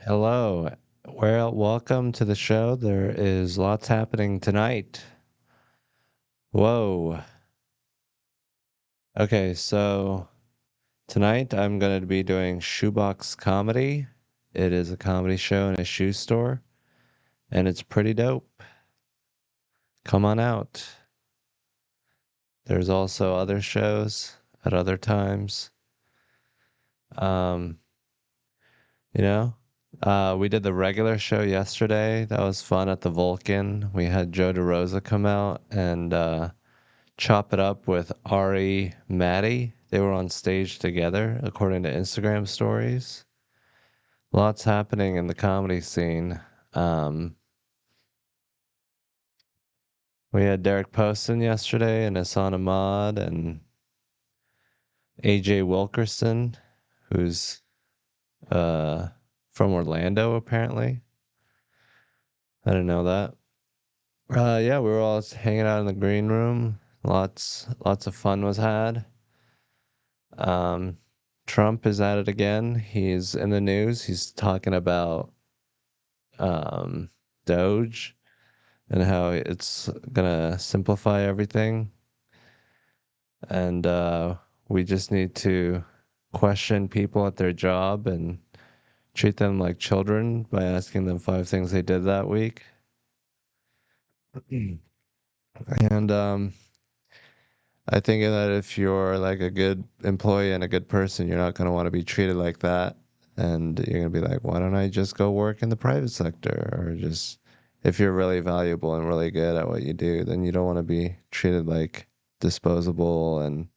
Hello. Well, welcome to the show. There is lots happening tonight. Whoa. Okay, so tonight I'm going to be doing Shoebox Comedy. It is a comedy show in a shoe store, and it's pretty dope. Come on out. There's also other shows at other times. Um, you know, we did the regular show yesterday. That was fun at the Vulcan. We had Joe DeRosa come out and chop it up with Ari Maddie. They were on stage together, according to Instagram stories. Lots happening in the comedy scene. Um, we had Derek Poston yesterday and Hassan Ahmad and AJ Wilkerson, who's uh, from Orlando, apparently. I didn't know that. Yeah, we were all hanging out in the green room. Lots of fun was had. Um, Trump is at it again. He's in the news. He's talking about um, Doge and how it's gonna simplify everything. And we just need to question people at their job and treat them like children by asking them five things they did that week. And I think that if you're like a good employee and a good person, you're not going to want to be treated like that. And you're going to be like, why don't I just go work in the private sector? Or just, if you're really valuable and really good at what you do, then you don't want to be treated like disposable and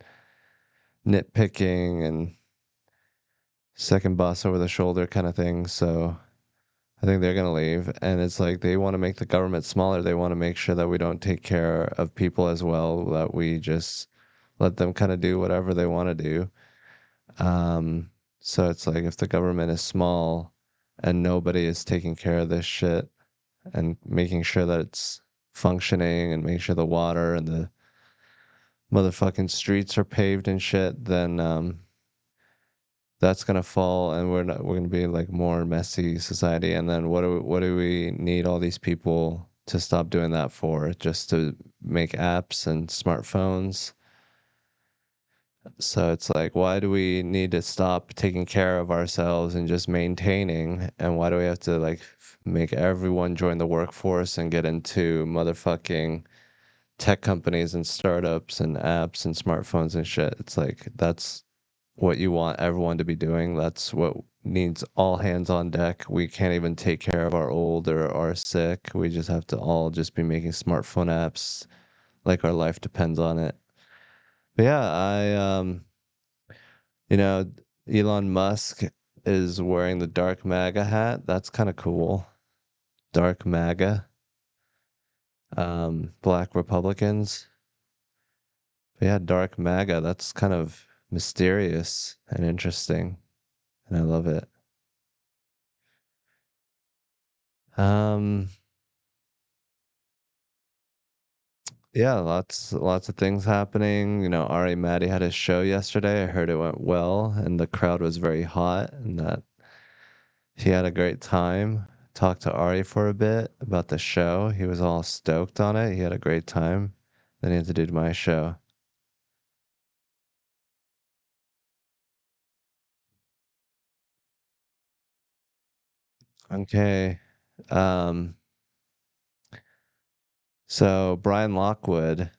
nitpicking and second boss over the shoulder kind of thing. So I think they're going to leave. And it's like they want to make the government smaller. They want to make sure that we don't take care of people as well, that we just let them kind of do whatever they want to do. Um, so it's like if the government is small and nobody is taking care of this shit and making sure that it's functioning and making sure the water and the motherfucking streets are paved and shit, then that's gonna fall and we're gonna be like more messy society. And then what do we need all these people to stop doing that for? Just to make apps and smartphones. So it's like, why do we need to stop taking care of ourselves and just maintaining? And why do we have to like make everyone join the workforce and get into motherfucking tech companies and startups and apps and smartphones and shit? It's like, that's what you want everyone to be doing. That's what needs all hands on deck. We can't even take care of our old or our sick. We just have to all just be making smartphone apps like our life depends on it. But yeah, you know, Elon Musk is wearing the dark MAGA hat. That's kind of cool. Dark MAGA, black Republicans. But yeah, dark MAGA. That's kind of mysterious and interesting, and I love it. Um, yeah, lots of things happening. You know, Ari Maddie had his show yesterday. I heard it went well, and the crowd was very hot, and that he had a great time. Talked to Ari for a bit about the show. He was all stoked on it. He had a great time. Then he had to do my show. Okay. Um, so Brian Lockwood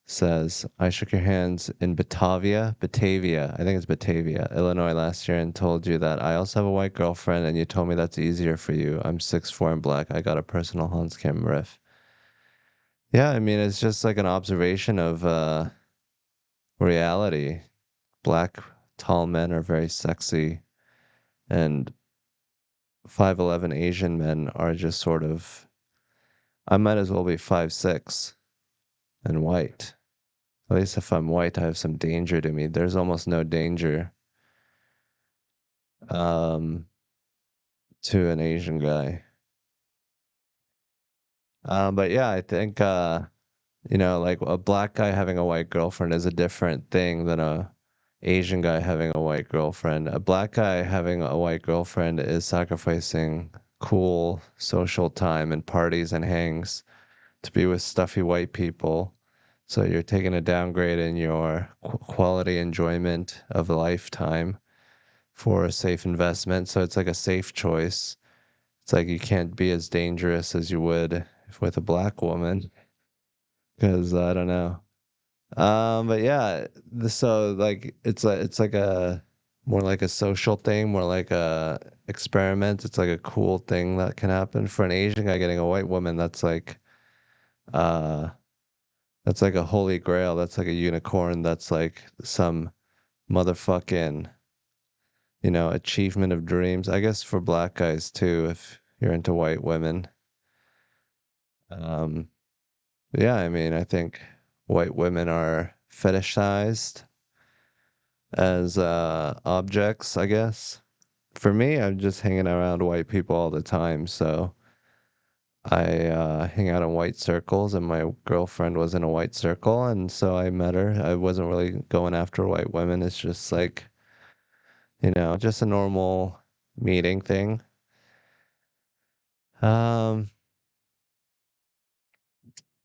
says, I shook your hands in Batavia, I think it's Batavia, Illinois last year and told you that I also have a white girlfriend and you told me that's easier for you. I'm 6'4" and black. I got a personal Hans Kim riff. Yeah, I mean, it's just like an observation of reality. Black tall men are very sexy, and 5'11" Asian men are just sort of, I might as well be 5'6" and white. At least if I'm white, I have some danger to me. There's almost no danger um, to an Asian guy. But yeah, I think like a black guy having a white girlfriend is a different thing than a Asian guy having a white girlfriend. A black guy having a white girlfriend is sacrificing cool social time and parties and hangs to be with stuffy white people. So you're taking a downgrade in your quality enjoyment of a lifetime for a safe investment. So it's like a safe choice. It's like you can't be as dangerous as you would with a black woman because I don't know. But yeah, so like it's like a more like a social thing, more like a experiment. It's like a cool thing that can happen for an Asian guy getting a white woman. Uh that's like a holy grail. That's like a unicorn. That's like some motherfucking, achievement of dreams. I guess for black guys too, if you're into white women. Um, yeah, I mean, I think white women are fetishized as objects, I guess. For me, I'm just hanging around white people all the time, so I hang out in white circles, and my girlfriend was in a white circle, and so I met her. I wasn't really going after white women. It's just like, just a normal meeting thing. Um,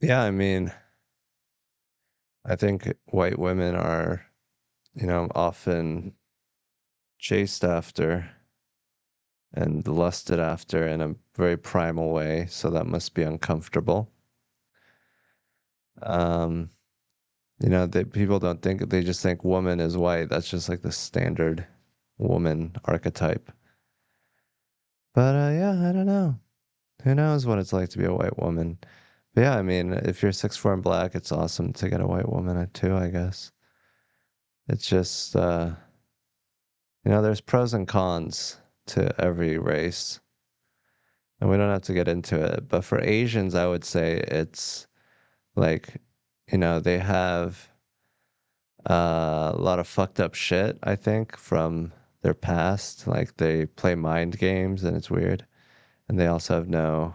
yeah, I mean, I think white women are, often chased after and lusted after in a very primal way, so that must be uncomfortable. Um, people don't think, they just think woman is white. That's just like the standard woman archetype. But yeah, I don't know. Who knows what it's like to be a white woman? But yeah, I mean, if you're 6'4" and black, it's awesome to get a white woman too, I guess. It's just there's pros and cons to every race, and we don't have to get into it. But for Asians, I would say it's like, they have a lot of fucked up shit, I think, from their past. Like they play mind games and it's weird. And they also have no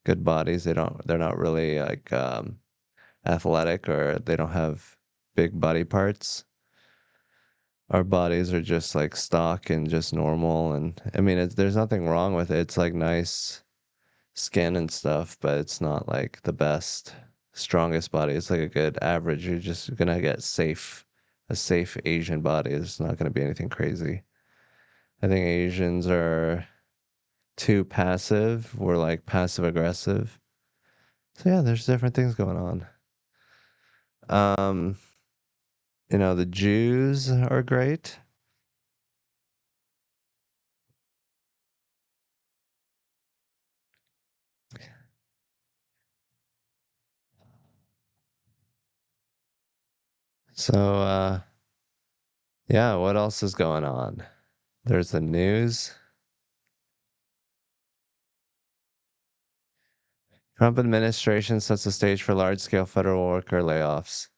good bodies. They're not really like athletic, or they don't have big body parts. Our bodies are just like stock and just normal. And I mean, there's nothing wrong with it. It's like nice skin and stuff, but it's not like the best, strongest body. It's like a good average. You're just gonna get a safe Asian body. It's not gonna be anything crazy. I think Asians are too passive. We're like passive aggressive. So yeah, there's different things going on. Um, the Jews are great. So yeah, what else is going on? There's the news. Trump administration sets the stage for large-scale federal worker layoffs.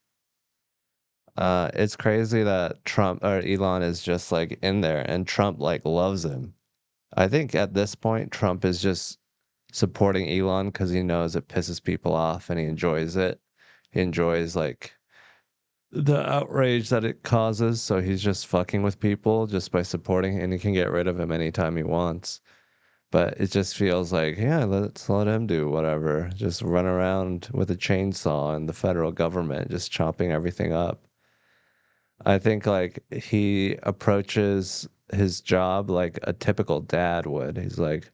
It's crazy that Trump or Elon is just like in there, and Trump like loves him. I think at this point, Trump is just supporting Elon because he knows it pisses people off and he enjoys it. He enjoys like the outrage that it causes. So he's just fucking with people just by supporting, and he can get rid of him anytime he wants. But it just feels like, yeah, let's let him do whatever. Just run around with a chainsaw in the federal government, just chopping everything up. I think like he approaches his job like a typical dad would. He's like,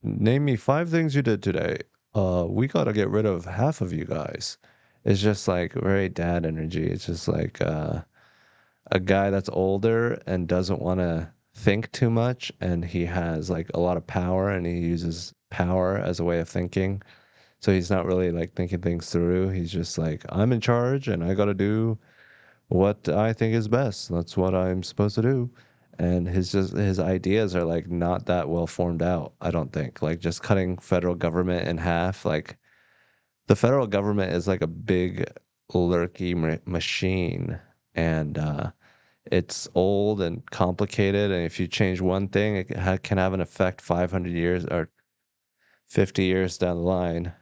name me five things you did today. We gotta get rid of half of you guys. It's just like very dad energy. It's just like a guy that's older and doesn't want to think too much, and he has like a lot of power, and he uses power as a way of thinking. So he's not really like thinking things through. He's just like, I'm in charge and I gotta do what I think is best. That's what I'm supposed to do. And his ideas are like not that well formed out, I don't think. Like just cutting federal government in half, like the federal government is like a big lurky machine, and it's old and complicated, and if you change one thing, it can have an effect 500 years or 50 years down the line.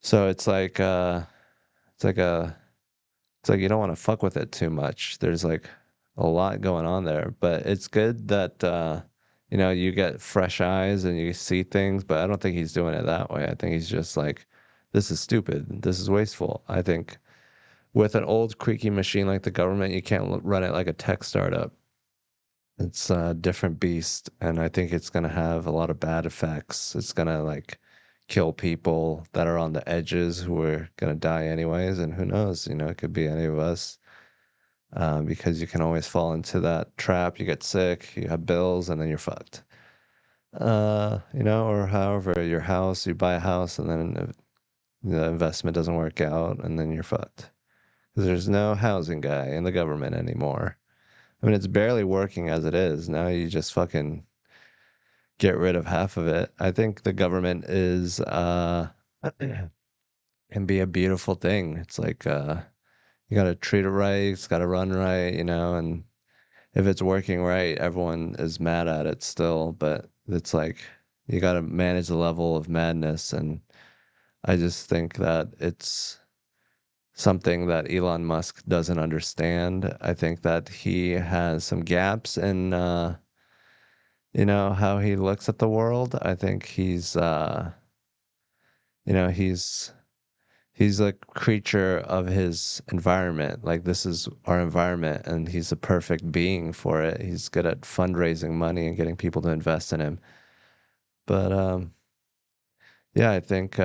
So it's like a it's like you don't want to fuck with it too much. There's like a lot going on there, but it's good that you know, you get fresh eyes and you see things, but I don't think he's doing it that way. I think he's just like, this is stupid. This is wasteful. I think with an old creaky machine like the government, you can't run it like a tech startup. It's a different beast, and I think it's gonna have a lot of bad effects. It's gonna like kill people that are on the edges who are gonna die anyways, and who knows, you know, it could be any of us. Because you can always fall into that trap. You get sick, you have bills, and then you're fucked. You know, or however, your house, you buy a house, and then the investment doesn't work out, and then you're fucked. Because there's no housing guy in the government anymore. I mean, it's barely working as it is. Now you just fucking get rid of half of it. I think the government is can be a beautiful thing. It's like you gotta treat it right, it's gotta run right, you know, and if it's working right, everyone is mad at it still, but it's like you gotta manage the level of madness, and I just think that it's something that Elon Musk doesn't understand. I think that he has some gaps in you know, how he looks at the world. I think he's you know, he's a creature of his environment. Like this is our environment and he's a perfect being for it. He's good at fundraising money and getting people to invest in him. But yeah, I think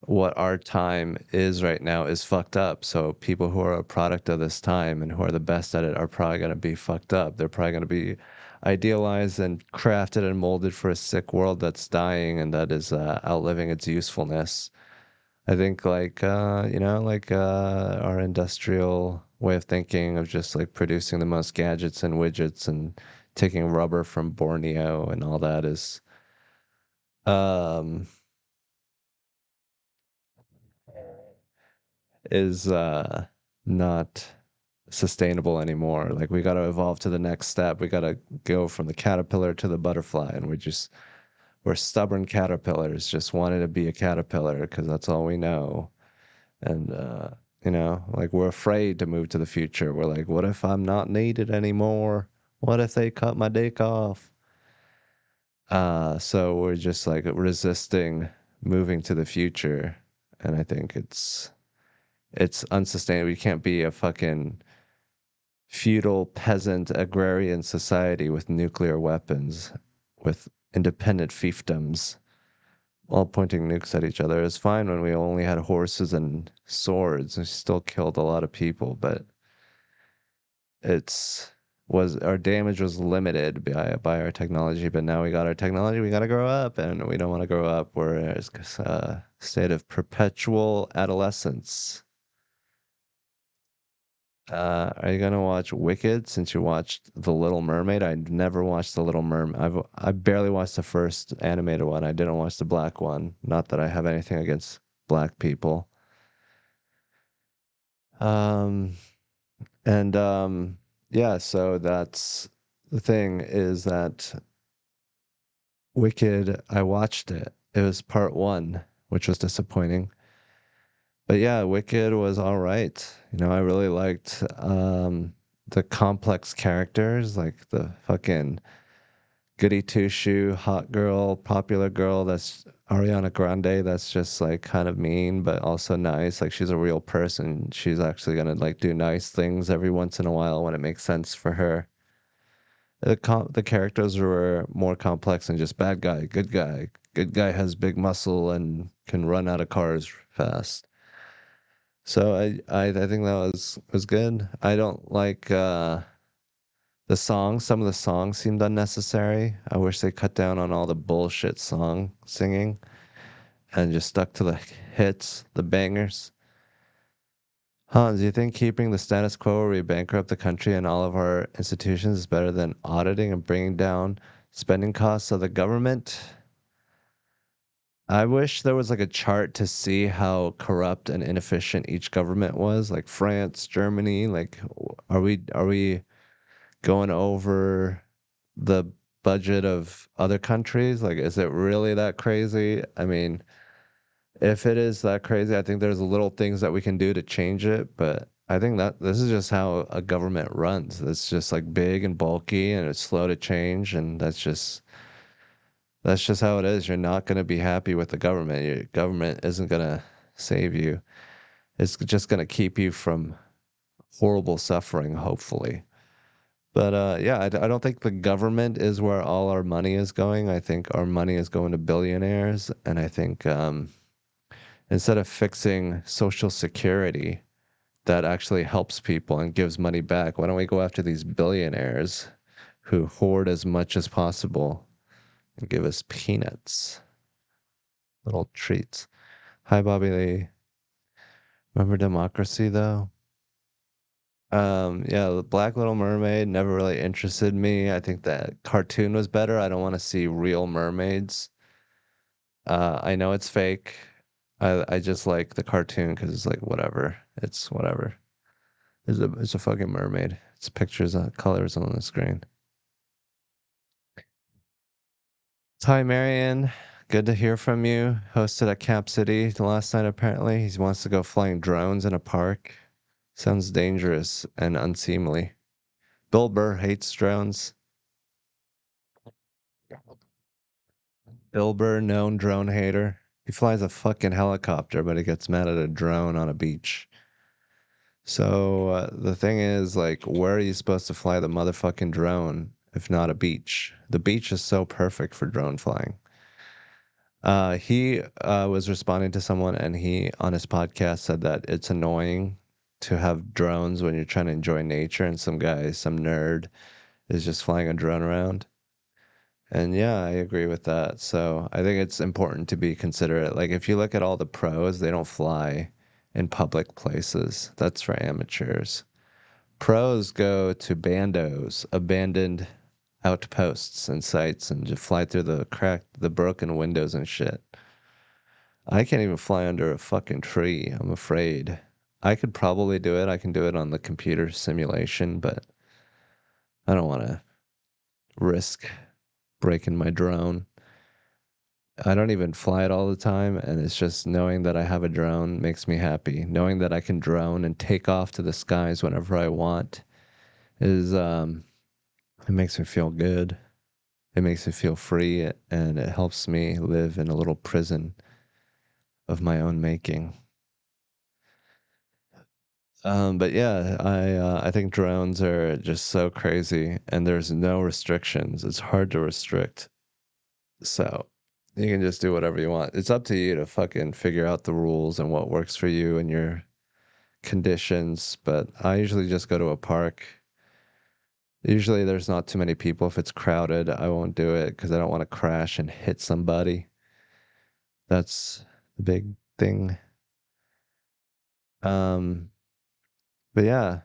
what our time is right now is fucked up. So people who are a product of this time and who are the best at it are probably going to be fucked up. They're probably going to be idealized and crafted and molded for a sick world that's dying and that is outliving its usefulness. I think like you know, like our industrial way of thinking of just like producing the most gadgets and widgets and taking rubber from Borneo and all that um is not sustainable anymore. Like we got to evolve to the next step. We got to go from the caterpillar to the butterfly, and we're stubborn caterpillars, just wanting to be a caterpillar because that's all we know. And you know, like we're afraid to move to the future. We're like, what if I'm not needed anymore? What if they cut my dick off? So we're just like resisting moving to the future, and I think it's unsustainable. You can't be a fucking feudal peasant agrarian society with nuclear weapons, with independent fiefdoms, all pointing nukes at each other. It's fine when we only had horses and swords and still killed a lot of people, but it's was our damage was limited by our technology, but now we got our technology, we got to grow up, and we don't want to grow up. We're in a state of perpetual adolescence. Are you gonna watch Wicked since you watched The Little Mermaid? I never watched The Little Mermaid. I barely watched the first animated one. I didn't watch the black one. Not that I have anything against black people. Um, and yeah, so that's the thing is that Wicked, I watched it. It was part one, which was disappointing. But yeah, Wicked was all right. You know, I really liked the complex characters, like the fucking goody two shoe hot girl, popular girl that's Ariana Grande, that's just like kind of mean but also nice. Like she's a real person. She's actually gonna like do nice things every once in a while when it makes sense for her. The characters were more complex than just bad guy, good guy. Good guy has big muscle and can run out of cars fast. So I think that was good. I don't like the songs. Some of the songs seemed unnecessary. I wish they cut down on all the bullshit song singing and just stuck to the hits, the bangers. Hans, do you think keeping the status quo where we bankrupt the country and all of our institutions is better than auditing and bringing down spending costs of the government? I wish there was like a chart to see how corrupt and inefficient each government was, like France, Germany, like are we going over the budget of other countries? Like, is it really that crazy? I mean, if it is that crazy, I think there's little things that we can do to change it, but I think that this is just how a government runs. It's just like big and bulky and it's slow to change, and that's just how it is. You're not going to be happy with the government. Your government isn't going to save you. It's just going to keep you from horrible suffering, hopefully. But yeah, I don't think the government is where all our money is going. I think our money is going to billionaires, and I think instead of fixing social security that actually helps people and gives money back, why don't we go after these billionaires who hoard as much as possible and give us peanuts, little treats? Hi, Bobby Lee. Remember Democracy though? Yeah, the Black Little Mermaid never really interested me. I think that cartoon was better. I don't want to see real mermaids. I know it's fake. I just like the cartoon because it's like whatever. It's whatever. It's a fucking mermaid. It's pictures, colors on the screen. Hi, Marion. Good to hear from you. Hosted at Cap City the last night, apparently. He wants to go flying drones in a park. Sounds dangerous and unseemly. Bill Burr hates drones. Bill Burr, known drone hater. He flies a fucking helicopter, but he gets mad at a drone on a beach. So the thing is, like, where are you supposed to fly the motherfucking drone if not a beach? The beach is so perfect for drone flying. He was responding to someone, and he on his podcast said that it's annoying to have drones when you're trying to enjoy nature, and some guy, some nerd, is just flying a drone around. And yeah, I agree with that. So I think it's important to be considerate. Like if you look at all the pros, they don't fly in public places. That's for amateurs. Pros go to bandos, abandoned outposts and sites, and just fly through the broken windows and shit. I can't even fly under a fucking tree. I'm afraid. I could probably do it. I can do it on the computer simulation, but I don't want to risk breaking my drone. I don't even fly it all the time, and it's just knowing that I have a drone makes me happy. Knowing that I can drone and take off to the skies whenever I want is it makes me feel good. It makes me feel free, and it helps me live in a little prison of my own making. But yeah, I think drones are just so crazy, and there's no restrictions. It's hard to restrict. So you can just do whatever you want. It's up to you to fucking figure out the rules and what works for you and your conditions. But I usually just go to a park. Usually there's not too many people. If it's crowded, I won't do it because I don't want to crash and hit somebody. That's the big thing. Um, but yeah,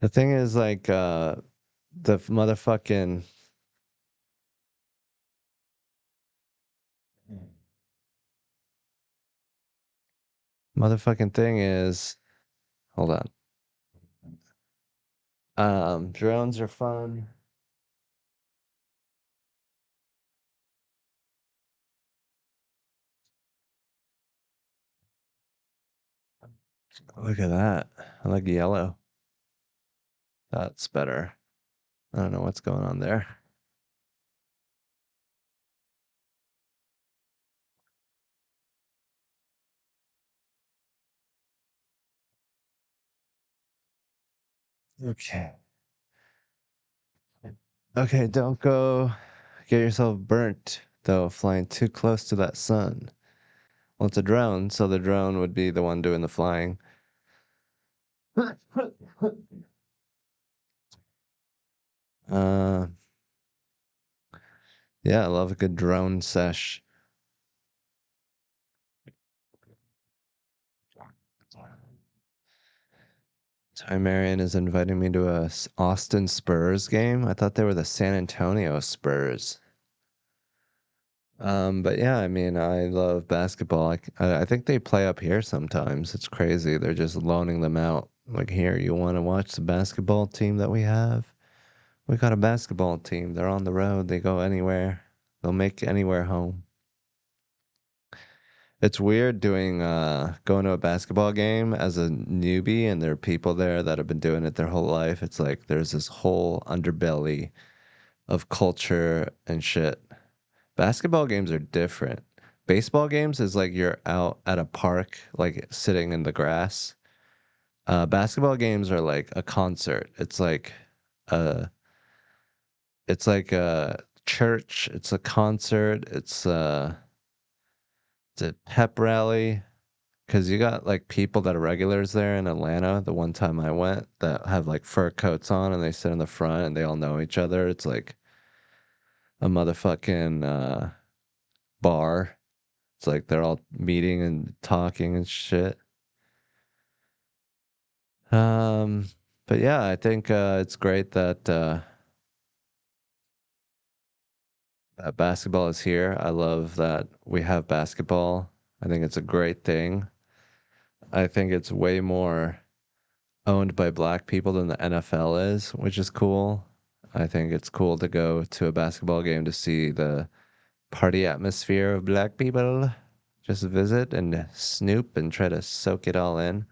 the thing is like the motherfucking thing is, hold on. Drones are fun. Look at that. I like yellow. That's better. I don't know what's going on there. Okay. Okay, don't go get yourself burnt though, flying too close to that sun. Well, it's a drone, so the drone would be the one doing the flying. Uh, yeah, I love a good drone sesh. Ty Marion is inviting me to a Austin Spurs game. I thought they were the San Antonio Spurs. But yeah, I mean, I love basketball. I think they play up here sometimes. It's crazy. They're just loaning them out. Like, here, you want to watch the basketball team that we have? We got a basketball team. They're on the road. They go anywhere. They'll make anywhere home. It's weird doing going to a basketball game as a newbie and there are people there that have been doing it their whole life. It's like there's this whole underbelly of culture and shit. Basketball games are different. Baseball games is like you're out at a park, like sitting in the grass. Basketball games are like a concert. A it's like a church, it's a concert, it's a pep rally. Because you got like people that are regulars there in Atlanta. The one time I went, that have like fur coats on and they sit in the front and they all know each other. It's like a motherfucking bar. It's like they're all meeting and talking and shit. Um, but yeah, I think it's great that basketball is here. I love that we have basketball. I think it's a great thing. I think it's way more owned by black people than the NFL is, which is cool. I think it's cool to go to a basketball game to see the party atmosphere of black people. Just visit and snoop and try to soak it all in.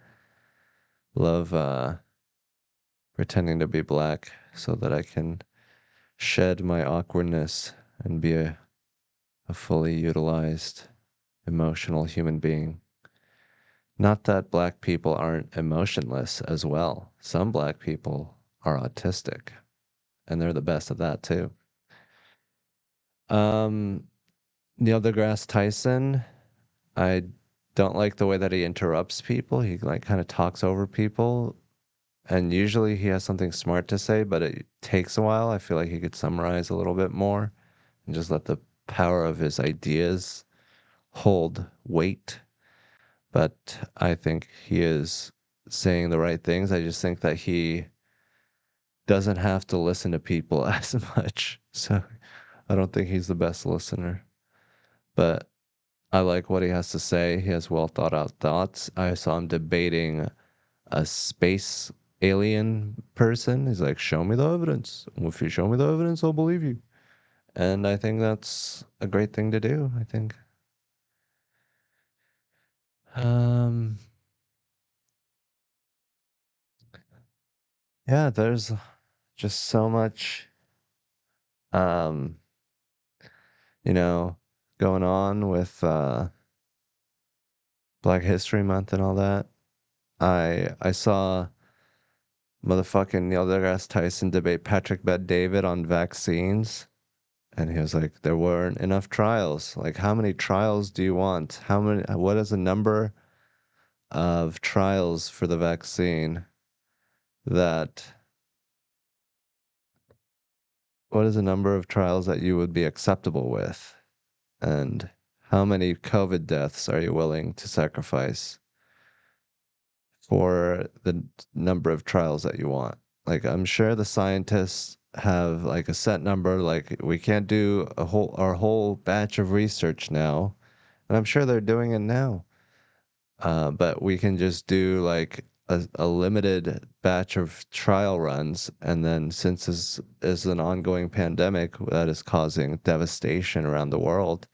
Love pretending to be black so that I can shed my awkwardness and be a fully utilized emotional human being. Not that black people aren't emotionless as well. Some black people are autistic, and they're the best at that too. Um, Neil deGrasse Tyson, I don't like the way that he interrupts people. He like kind of talks over people, and usually he has something smart to say, but it takes a while. I feel like he could summarize a little bit more and just let the power of his ideas hold weight. But I think he is saying the right things. I just think that he doesn't have to listen to people as much. So I don't think he's the best listener. But I like what he has to say. He has well thought out thoughts. I saw him debating a space alien person. He's like, show me the evidence. If you show me the evidence, I'll believe you. And I think that's a great thing to do. I think. Um, yeah, there's just so much, um, you know, going on with Black History Month and all that. I saw motherfucking Neil deGrasse Tyson debate Patrick Bet David on vaccines. And he was like, there weren't enough trials. Like, how many trials do you want? What is the number of trials for the vaccine that, what is the number of trials that you would be acceptable with? And how many COVID deaths are you willing to sacrifice for the number of trials that you want? Like, I'm sure the scientists have like a set number, like we can't do our whole batch of research now. And I'm sure they're doing it now. But we can just do like a limited batch of trial runs. And then since this is an ongoing pandemic that is causing devastation around the world,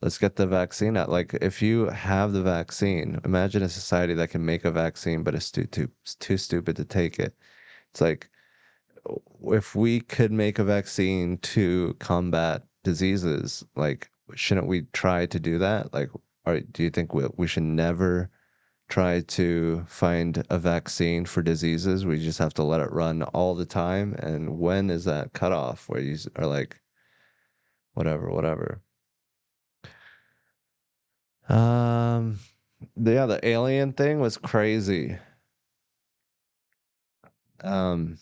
let's get the vaccine out. Like if you have the vaccine, imagine a society that can make a vaccine, but it's too stupid to take it. It's like if we could make a vaccine to combat diseases, like shouldn't we try to do that? Like, do you think we should never try to find a vaccine for diseases? We just have to let it run all the time. And when is that cutoff where you are like, whatever, whatever? Um, yeah, the alien thing was crazy. Um,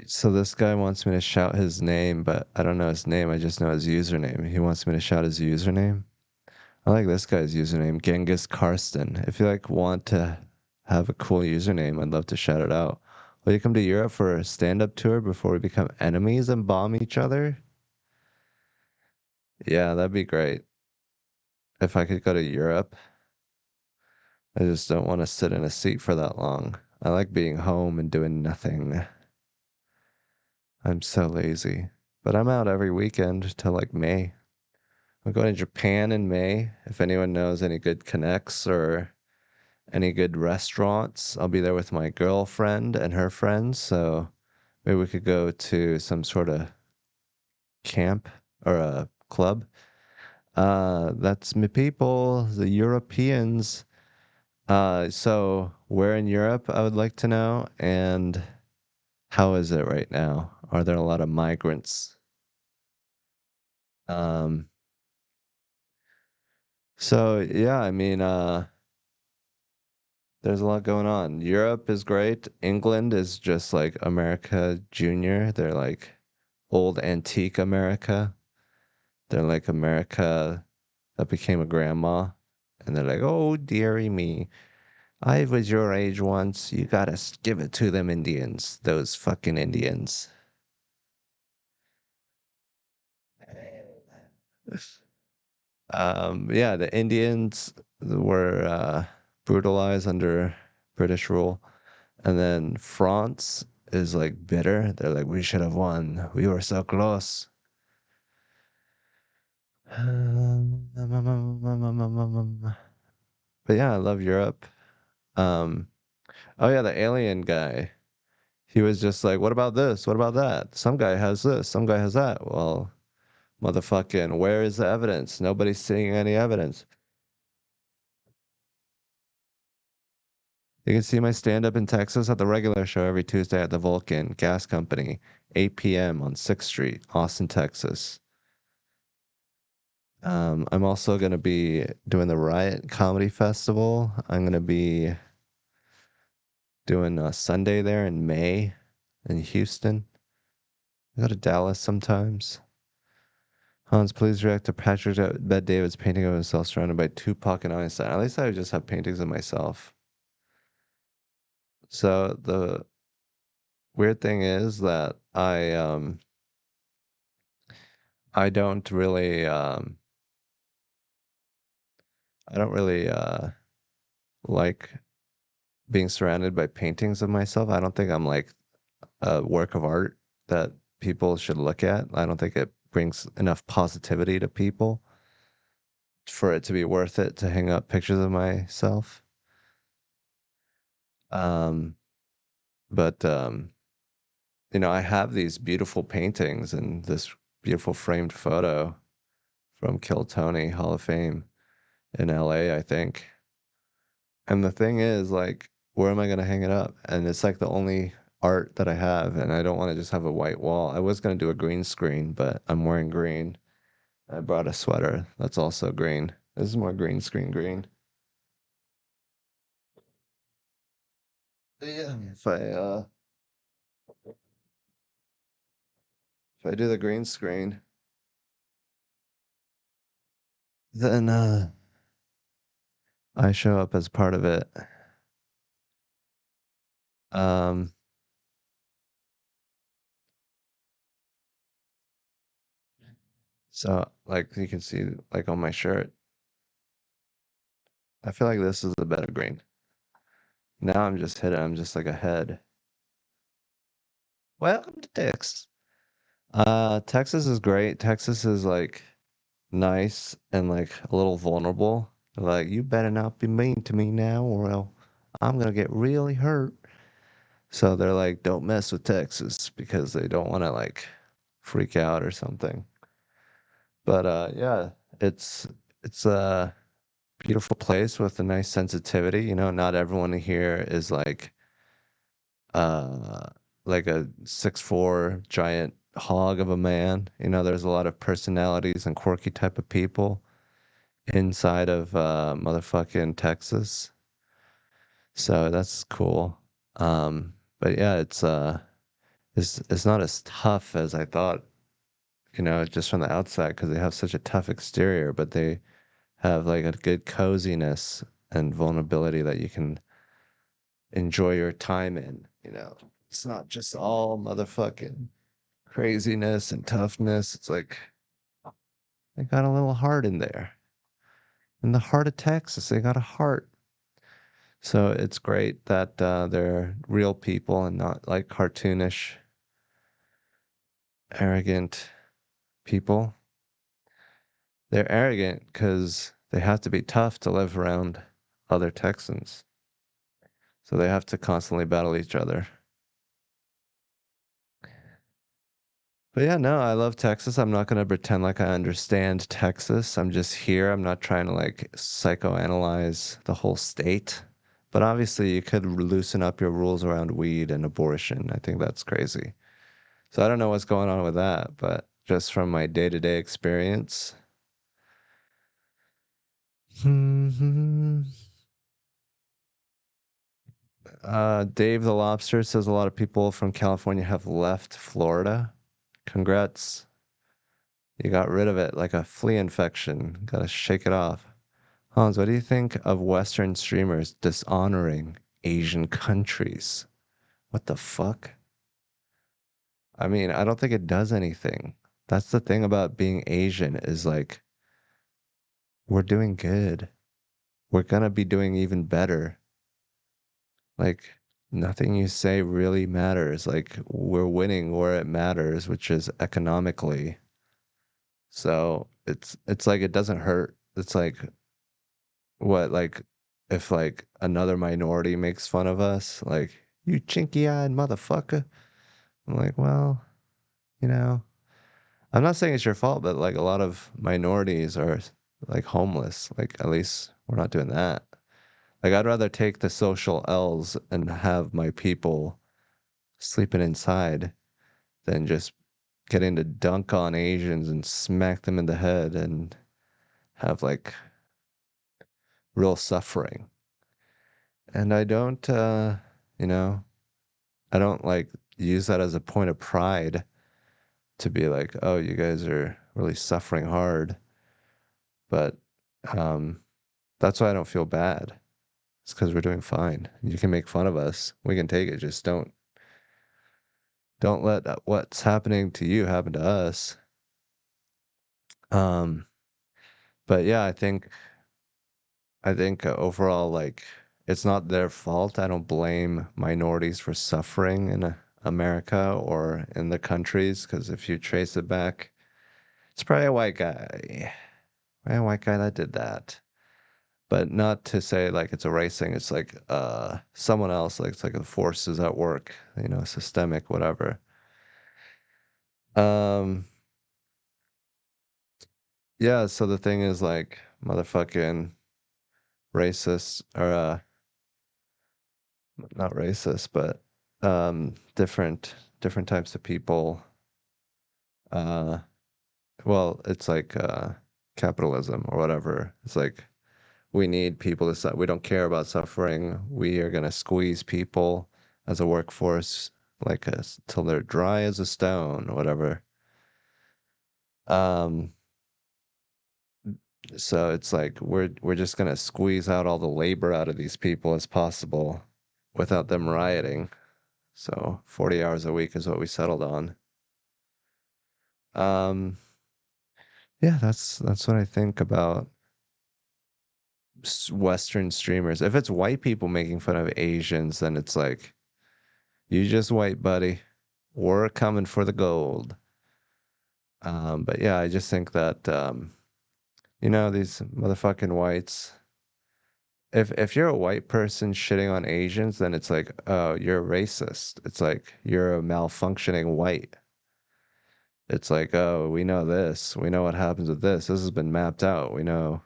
so this guy wants me to shout his name, but I don't know his name. I just know his username. He wants me to shout his username. I like this guy's username, Genghis Karsten. If you like want to have a cool username, I'd love to shout it out. Will you come to Europe for a stand-up tour before we become enemies and bomb each other? Yeah, that'd be great. If I could go to Europe, I just don't want to sit in a seat for that long. I like being home and doing nothing. I'm so lazy. But I'm out every weekend till like May. I'm going to Japan in May. If anyone knows any good connects or any good restaurants, I'll be there with my girlfriend and her friends. So maybe we could go to some sort of camp or a club. That's me people, the Europeans. So where in Europe I would like to know, and how is it right now? Are there a lot of migrants? Um, so yeah, I mean, there's a lot going on. Europe is great. England is just like America Junior. They're like old antique America. They're like America that became a grandma. And they're like, oh, dearie me. I was your age once. You gotta give it to them Indians. Those fucking Indians. Yeah, the Indians were brutalized under British rule. And then France is like bitter. They're like, we should have won. We were so close. But yeah, I love Europe. Um, oh yeah, the alien guy. He was just like, what about this? What about that? Some guy has this, some guy has that. Well, motherfucking, where is the evidence? Nobody's seeing any evidence. You can see my stand up in Texas at the regular show every Tuesday at the Vulcan Gas Company, 8 p.m. on 6th Street, Austin, Texas. I'm also going to be doing the Riot Comedy Festival. I'm going to be doing a Sunday there in May in Houston. I go to Dallas sometimes. Hans, please react to Patrick Bet David's painting of himself surrounded by Tupac and Einstein. At least I would just have paintings of myself. So the weird thing is that I don't really I don't really like being surrounded by paintings of myself. I don't think I'm like a work of art that people should look at. I don't think it brings enough positivity to people for it to be worth it to hang up pictures of myself. Um, but I have these beautiful paintings and this beautiful framed photo from Kill Tony Hall of Fame in LA, I think. And the thing is, like, where am I gonna hang it up? And it's like the only art that I have, and I don't want to just have a white wall. I was gonna do a green screen, but I'm wearing green. I brought a sweater that's also green. This is more green screen green. Yeah. If I do the green screen, then I show up as part of it. Um, so like you can see like on my shirt, I feel like this is a better green. Now I'm just hidden. I'm just like a head. Welcome to Texas. Texas is great. Texas is like nice and like a little vulnerable. Like, you better not be mean to me now, or I'm gonna get really hurt. So they're like, don't mess with Texas because they don't want to like freak out or something. But yeah, it's it's a beautiful place with a nice sensitivity. Not everyone here is uh like a 6'4" giant hog of a man. There's a lot of personalities and quirky type of people inside of motherfucking Texas. So that's cool. But yeah, it's not as tough as I thought, just from the outside because they have such a tough exterior, but they have like a good coziness and vulnerability that you can enjoy your time in. It's not just all motherfucking craziness and toughness. It's like they got a little heart in there. In the heart of Texas, they got a heart. So it's great that they're real people and not like cartoonish, arrogant people. They're arrogant because they have to be tough to live around other Texans. So they have to constantly battle each other. But yeah, no, I love Texas. I'm not going to pretend like I understand Texas. I'm just here. I'm not trying to like psychoanalyze the whole state. But obviously, you could loosen up your rules around weed and abortion. I think that's crazy. So I don't know what's going on with that, but just from my day-to-day experience. Dave the Lobster says a lot of people from California have left Florida. Congrats. You got rid of it like a flea infection. Gotta shake it off. Hans, what do you think of Western streamers dishonoring Asian countries? What the fuck? I mean, I don't think it does anything. That's the thing about being Asian is like, we're doing good. We're gonna be doing even better. Like, nothing you say really matters. Like, we're winning where it matters, which is economically. So it's like it doesn't hurt. It's like what, like if like another minority makes fun of us, like, you chinky-eyed motherfucker. I'm like, well, you know, I'm not saying it's your fault, but like a lot of minorities are like homeless. Like at least we're not doing that. Like I'd rather take the social L's and have my people sleeping inside than just getting to dunk on Asians and smack them in the head and have like real suffering. And I don't, you know, I don't like use that as a point of pride to be like, oh, you guys are really suffering hard. But um, that's why I don't feel bad. It's because we're doing fine. You can make fun of us. We can take it. Just don't let what's happening to you happen to us. Um, but yeah, I think overall, like, it's not their fault. I don't blame minorities for suffering in America or in the countries, because if you trace it back, it's probably a white guy, probably a white guy that did that. But not to say like it's erasing. It's like someone else. Like it's like the forces at work. Systemic, whatever. Um, yeah. So the thing is like motherfucking racist or not racist, but different types of people. Uh, well, it's like capitalism or whatever. It's like we need people to we don't care about suffering. We are gonna squeeze people as a workforce like us till they're dry as a stone or whatever. Um, so it's like we're just gonna squeeze out all the labor out of these people as possible without them rioting. So 40 hours a week is what we settled on. Um, yeah, that's what I think about Western streamers. If it's white people making fun of Asians, then it's like, you just white, buddy. We're coming for the gold. But yeah, I just think that these motherfucking whites. If you're a white person shitting on Asians, then it's like, oh, you're a racist. It's like you're a malfunctioning white. It's like, oh, we know this. We know what happens with this. This has been mapped out. We know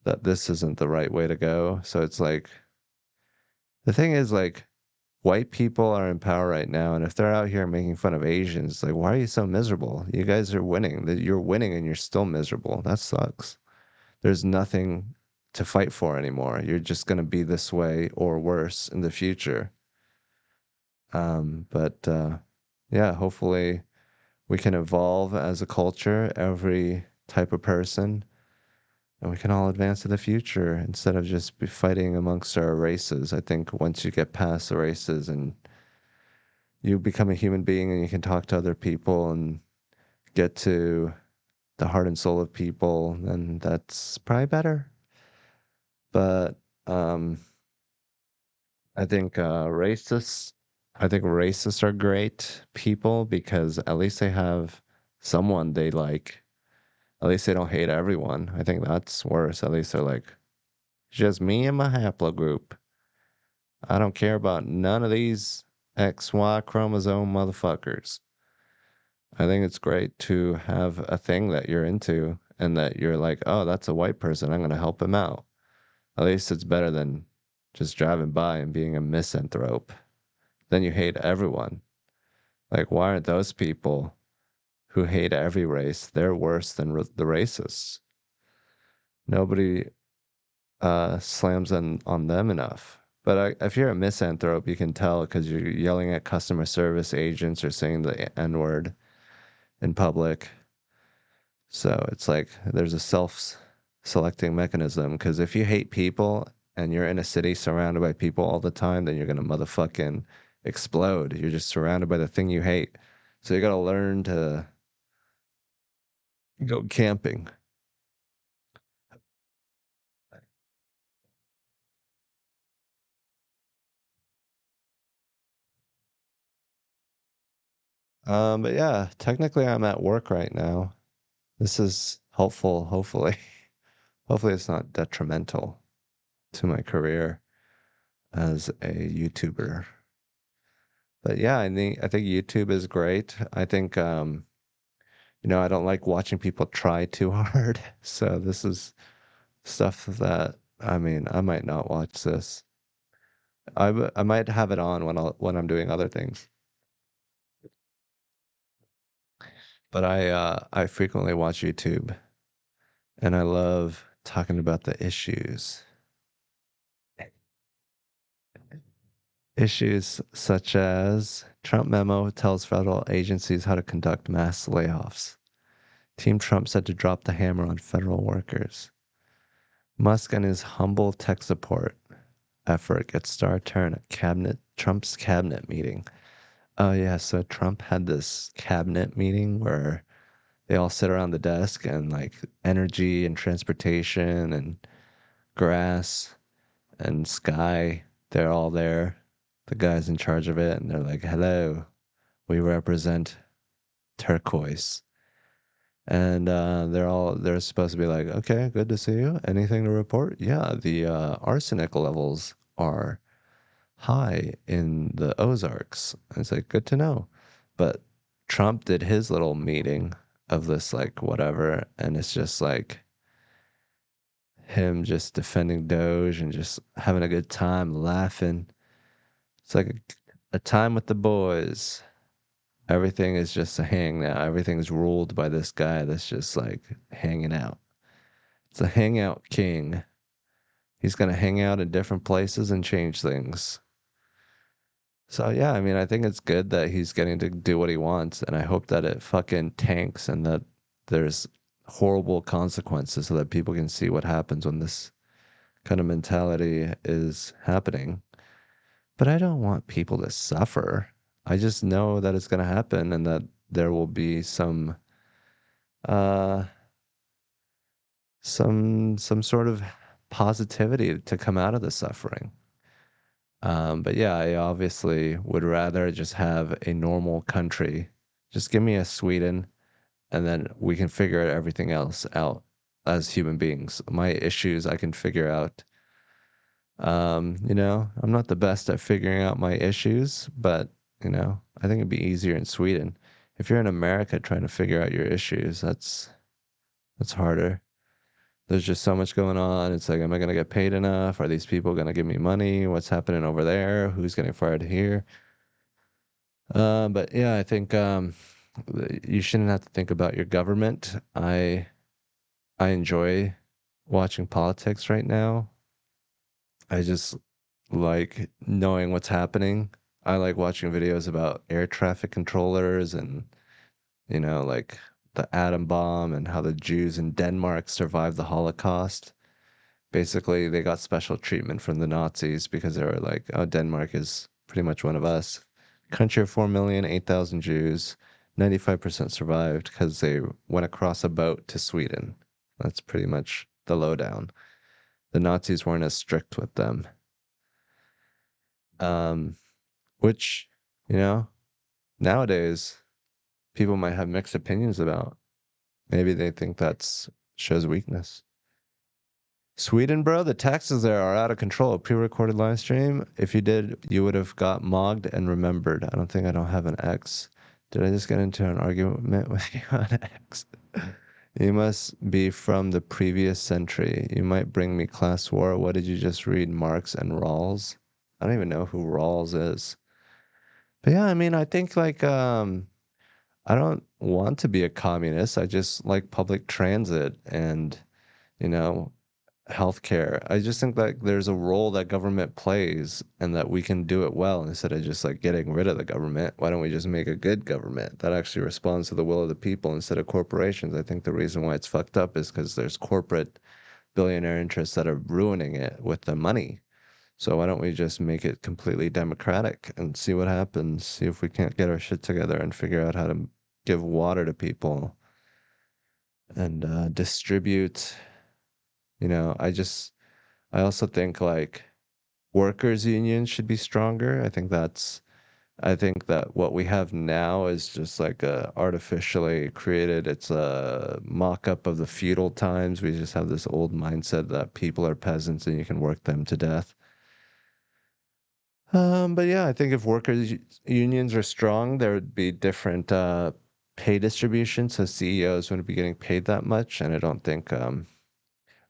that this isn't the right way to go. So it's like the thing is like white people are in power right now, and if they're out here making fun of Asians, like, why are you so miserable? You guys are winning. That you're winning and you're still miserable. That sucks. There's nothing to fight for anymore. You're just gonna be this way or worse in the future. But yeah, hopefully we can evolve as a culture, every type of person, and we can all advance to the future instead of just be fighting amongst our races. I think once you get past the races and you become a human being and you can talk to other people and get to the heart and soul of people, then that's probably better. But um, I think I think racists are great people because at least they have someone they like. At least they don't hate everyone. I think that's worse. At least they're like, just me and my haplogroup. I don't care about none of these XY chromosome motherfuckers. I think it's great to have a thing that you're into and that you're like, oh, that's a white person. I'm going to help him out. At least it's better than just driving by and being a misanthrope. Then you hate everyone. Like, why aren't those people who hate every race? They're worse than the racists. Nobody slams on them enough. But if you're a misanthrope, you can tell because you're yelling at customer service agents or saying the N word in public. So it's like there's a self-selecting mechanism because if you hate people and you're in a city surrounded by people all the time, then you're gonna motherfucking explode. You're just surrounded by the thing you hate. So you gotta learn to go camping. But yeah, technically I'm at work right now. This is helpful, hopefully. Hopefully it's not detrimental to my career as a YouTuber. But yeah, I think YouTube is great. I think I don't like watching people try too hard. So this is stuff that I mean, I might not watch this. I might have it on when I'm doing other things. But I frequently watch YouTube and I love talking about the issues. Issues such as Trump memo tells federal agencies how to conduct mass layoffs. Team Trump said to drop the hammer on federal workers. Musk and his humble tech support effort gets star turn at Trump's cabinet meeting. Oh yeah, so Trump had this cabinet meeting where they all sit around the desk and like energy and transportation and grass and sky, they're all there. The guys in charge of it, and they're like, "Hello, we represent turquoise." And they're supposed to be like, "Okay, good to see you. Anything to report?" Yeah, the arsenic levels are high in the Ozarks. And it's like, good to know. But Trump did his little meeting of this, like, whatever. And it's just like him just defending Doge and just having a good time, laughing. It's like a time with the boys. Everything is just a hang now. Everything's ruled by this guy that's just like hanging out. It's a hangout king. He's going to hang out in different places and change things. So yeah, I mean, I think it's good that he's getting to do what he wants, and I hope that it fucking tanks and that there's horrible consequences so that people can see what happens when this kind of mentality is happening. But I don't want people to suffer. I just know that it's going to happen and that there will be uh some sort of positivity to come out of the suffering. But yeah, I obviously would rather just have a normal country. Just give me a Sweden, and then we can figure everything else out as human beings. My issues I can figure out. I'm not the best at figuring out my issues, but I think it'd be easier in Sweden. If you're in America trying to figure out your issues, that's harder. There's just so much going on. It's like, am I gonna get paid enough? Are these people gonna give me money? What's happening over there? Who's getting fired here? But yeah, I think you shouldn't have to think about your government. I enjoy watching politics right now. I just like knowing what's happening. I like watching videos about air traffic controllers and like the atom bomb and how the Jews in Denmark survived the Holocaust. Basically, they got special treatment from the Nazis because they were like, oh, Denmark is pretty much one of us. Country of 4 million, 8,000 Jews, 95% survived because they went across a boat to Sweden. That's pretty much the lowdown. The Nazis weren't as strict with them. Um, which, you know, nowadays people might have mixed opinions about. Maybe they think that's shows weakness. Sweden, bro, the taxes there are out of control. Pre-recorded live stream. If you did, you would have got mogged and remembered. I don't have an X. Did I just get into an argument with you on X? You must be from the previous century. You might bring me class war. What did you just read? Marx and Rawls? I don't even know who Rawls is. But yeah, I mean, I think like I don't want to be a communist. I just like public transit and, you know, healthcare. I just think that there's a role that government plays and that we can do it well instead of just like getting rid of the government. Why don't we just make a good government that actually responds to the will of the people instead of corporations? I think the reason why it's fucked up is because there's corporate billionaire interests that are ruining it with the money. So why don't we just make it completely democratic and see what happens? See if we can't get our shit together and figure out how to give water to people and distribute. I also think like workers' unions should be stronger. I think that what we have now is just like a artificially created, it's a mock-up of the feudal times. We just have this old mindset that people are peasants and you can work them to death. But yeah, I think if unions are strong, there would be different pay distribution, so CEOs wouldn't be getting paid that much. And I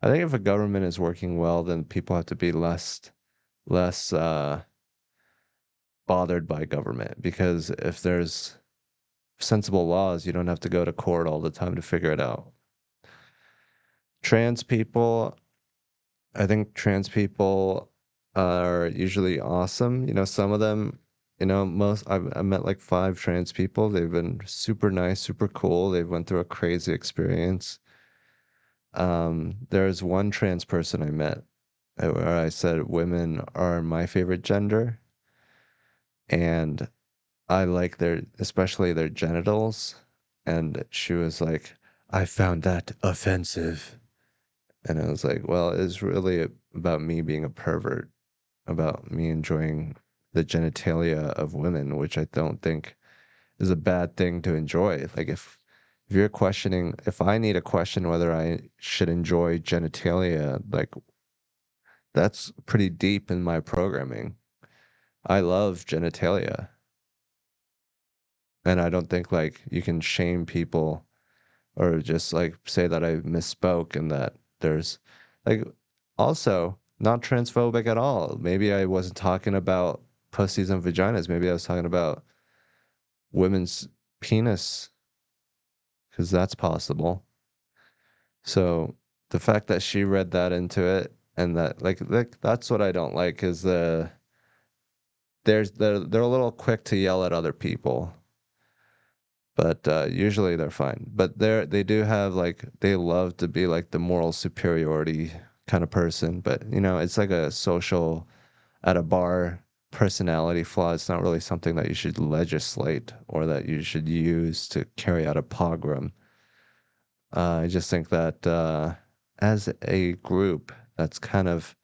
think if a government is working well, then people have to be less bothered by government because if there's sensible laws, you don't have to go to court all the time to figure it out. Trans people, I think trans people are usually awesome. Some of them, I met like 5 trans people. They've been super nice, super cool. They've went through a crazy experience. There's one trans person I met where I said women are my favorite gender, and I like especially their genitals. And she was like, I found that offensive. And I was like, well, it's really about me being a pervert, about me enjoying the genitalia of women, which I don't think is a bad thing to enjoy. Like if you're questioning, if I need to question whether I should enjoy genitalia, like that's pretty deep in my programming. I love genitalia. And I don't think like you can shame people or just like say that I misspoke and that there's like also not transphobic at all. Maybe I wasn't talking about pussies and vaginas. Maybe I was talking about women's penis because that's possible. So the fact that she read that into it and that like that's what I don't like is they're a little quick to yell at other people, but usually they're fine. But they do have like they love to be like the moral superiority kind of person. But it's like a social at a bar personality flaw. It's not really something that you should legislate or that you should use to carry out a pogrom. I just think that as a group, that's kind of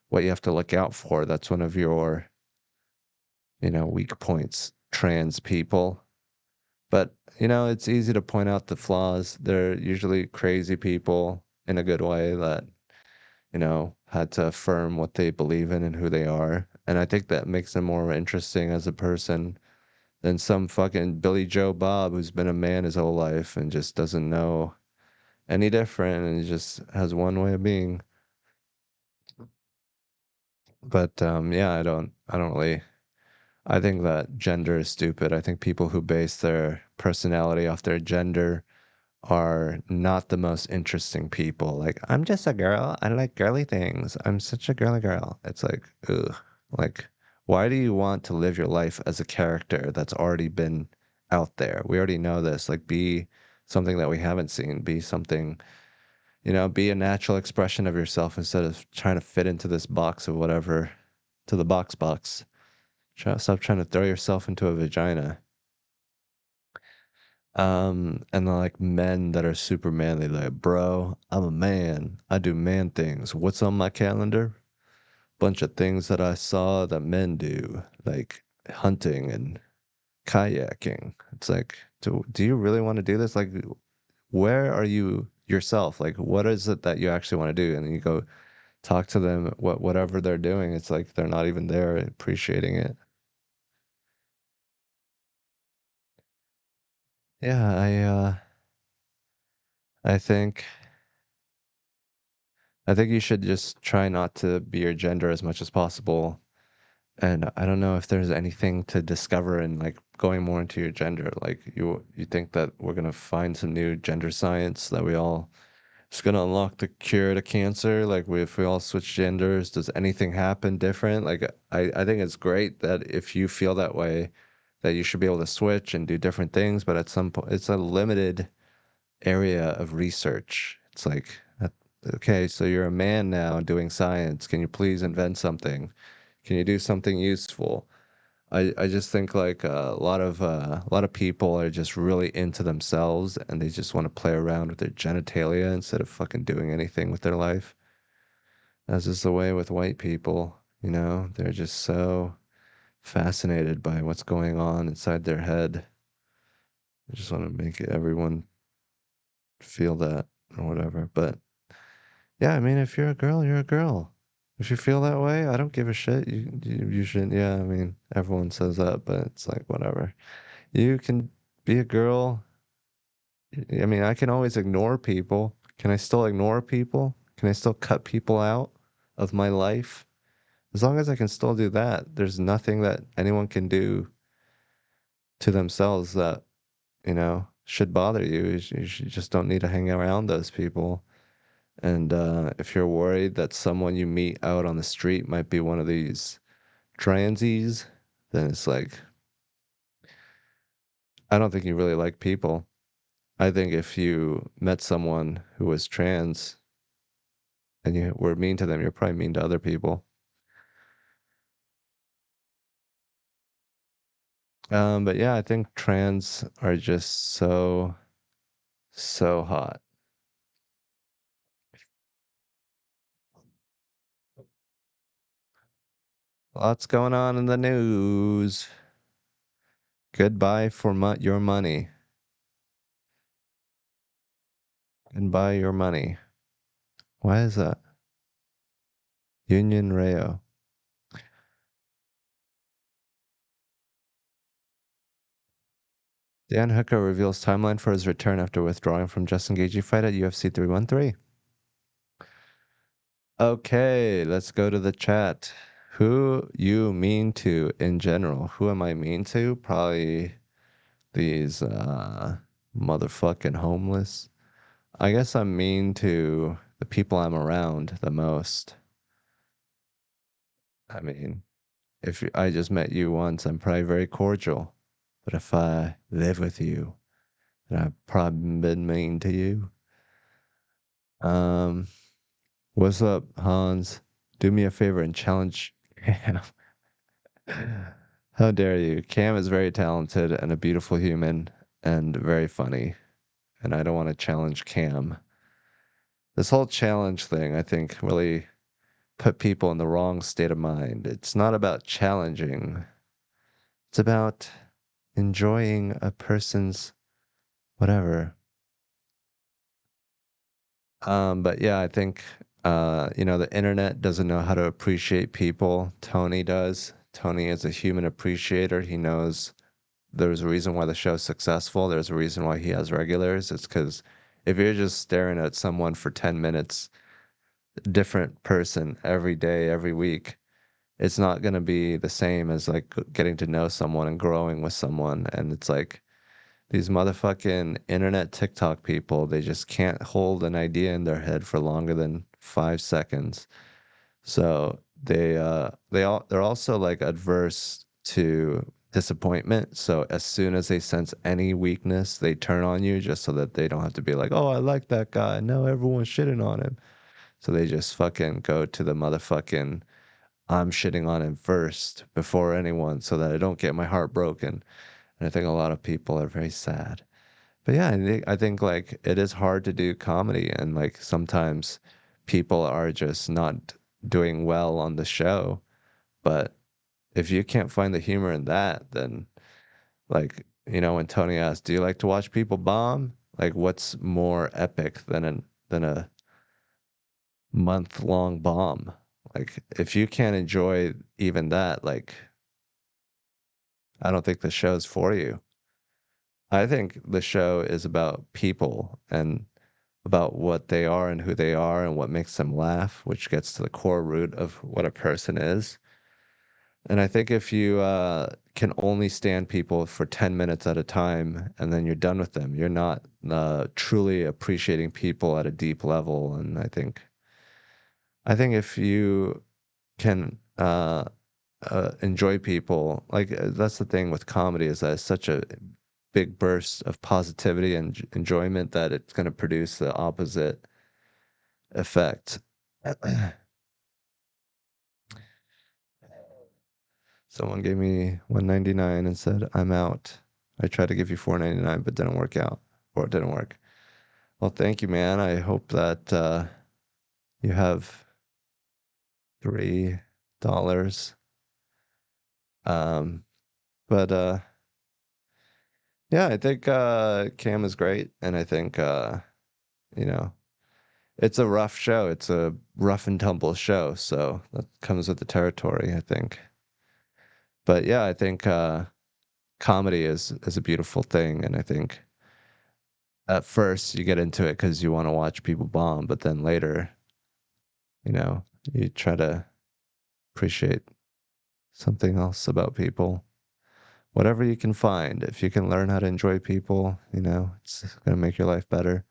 what you have to look out for. That's one of your weak points. Trans people. But, it's easy to point out the flaws. They're usually crazy people in a good way that, had to affirm what they believe in and who they are. And I think that makes them more interesting as a person than some fucking Billy Joe Bob who's been a man his whole life and just doesn't know any different and he just has one way of being. But yeah, I don't really I think that gender is stupid. I think people who base their personality off their gender are not the most interesting people. Like, I'm just a girl. I like girly things. I'm such a girly girl. It's like, ugh. Like, why do you want to live your life as a character that's already been out there? We already know this. Like, be something that we haven't seen. Be something, be a natural expression of yourself instead of trying to fit into this box of whatever, to the box. Stop trying to throw yourself into a vagina. And then like men that are super manly, like, bro, I'm a man. I do man things. What's on my calendar? Bunch of things that I saw that men do, like hunting and kayaking. It's like, do you really want to do this? Like, where are you yourself? Like, what is it that you actually want to do? And then you go talk to them, whatever they're doing. It's like they're not even there appreciating it. Yeah, I think I think you should just try not to be your gender as much as possible. And I don't know if there's anything to discover in like going more into your gender. Like you think that we're gonna find some new gender science that we all it's gonna unlock the cure to cancer. Like if we all switch genders, does anything happen different? Like I think it's great that if you feel that way, that you should be able to switch and do different things, but at some point it's a limited area of research. It's like, okay, so you're a man now doing science. Can you please invent something? Can you do something useful? I just think like a lot of people are just really into themselves and they just want to play around with their genitalia instead of fucking doing anything with their life. That's just the way with white people, you know? They're just so fascinated by what's going on inside their head. They just want to make everyone feel that or whatever. But yeah, I mean, if you're a girl, you're a girl. If you feel that way, I don't give a shit. You shouldn't. Yeah, I mean, everyone says that, but it's like whatever. You can be a girl. I mean, I can always ignore people. Can I still ignore people? Can I still cut people out of my life? As long as I can still do that, there's nothing that anyone can do to themselves that, should bother you. You just don't need to hang around those people. And if you're worried that someone you meet out on the street might be one of these transies, then it's like, I don't think you really like people. I think if you met someone who was trans and you were mean to them, you're probably mean to other people. But yeah, I think trans are just so, so hot. Lots going on in the news. Goodbye for your money. Goodbye your money. Why is that? Union Rayo. Dan Hooker reveals timeline for his return after withdrawing from Justin Gaethje fight at UFC 313. Okay, let's go to the chat. Who you mean to in general? Who am I mean to? Probably these motherfucking homeless. I guess I'm mean to the people I'm around the most. I mean, if I just met you once, I'm probably very cordial. But if I live with you, then I've probably been mean to you. Um, what's up, Hans? Do me a favor and challenge Cam. How dare you? Cam is very talented and a beautiful human and very funny. And I don't want to challenge Cam. This whole challenge thing, I think, really put people in the wrong state of mind. It's not about challenging, it's about enjoying a person's whatever. But yeah, I think the internet doesn't know how to appreciate people. Tony does. Tony is a human appreciator. He knows there's a reason why the show's successful. There's a reason why he has regulars. It's because if you're just staring at someone for 10 minutes, different person every day, every week, it's not going to be the same as like getting to know someone and growing with someone. And it's like these motherfucking internet TikTok people, they just can't hold an idea in their head for longer than 5 seconds. So they're also like adverse to disappointment. So as soon as they sense any weakness, they turn on you just so that they don't have to be like, oh, I like that guy. No, everyone's shitting on him. So they just fucking go to the motherfucking I'm shitting on him first before anyone so that I don't get my heart broken. And I think a lot of people are very sad. But yeah, I think like it is hard to do comedy and like sometimes people are just not doing well on the show. But if you can't find the humor in that, then like, when Tony asked, do you like to watch people bomb? Like, what's more epic than a month-long bomb? Like, if you can't enjoy even that, like, I don't think the show's for you. I think the show is about people and about what they are and who they are and what makes them laugh, which gets to the core root of what a person is. And I think if you can only stand people for 10 minutes at a time and then you're done with them, you're not truly appreciating people at a deep level. And I think if you can enjoy people, like that's the thing with comedy is that it's such a big burst of positivity and enjoyment that it's going to produce the opposite effect. Someone gave me 199 and said, "I'm out. I tried to give you 499, but didn't work out, or it didn't work." Well, thank you, man. I hope that you have $3. Um, but yeah, I think Cam is great, and I think you know, it's a rough show. It's a rough and tumble show, so that comes with the territory, I think. But yeah, I think comedy is a beautiful thing, and I think at first you get into it because you want to watch people bomb, but then later, you know, you try to appreciate something else about people. Whatever you can find, if you can learn how to enjoy people, it's gonna make your life better.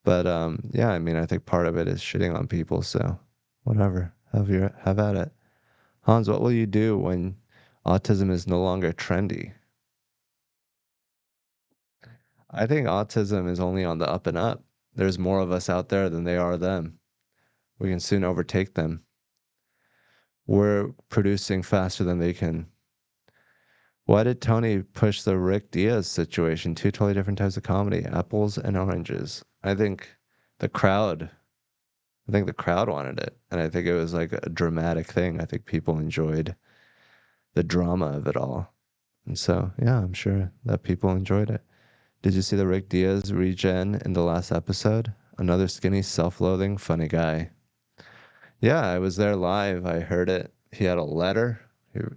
But yeah, I mean, I think part of it is shitting on people, so whatever. Have at it. Hans, what will you do when autism is no longer trendy? I think autism is only on the up and up. There's more of us out there than they are them. We can soon overtake them. We're producing faster than they can. Why did Tony push the Rick Diaz situation? Two totally different types of comedy, apples and oranges. The crowd, I think the crowd wanted it. And I think it was like a dramatic thing. I think people enjoyed the drama of it all. And so, yeah, I'm sure that people enjoyed it. Did you see the Rick Diaz regen in the last episode? Another skinny, self-loathing, funny guy. Yeah, I was there live. I heard it. He had a letter. There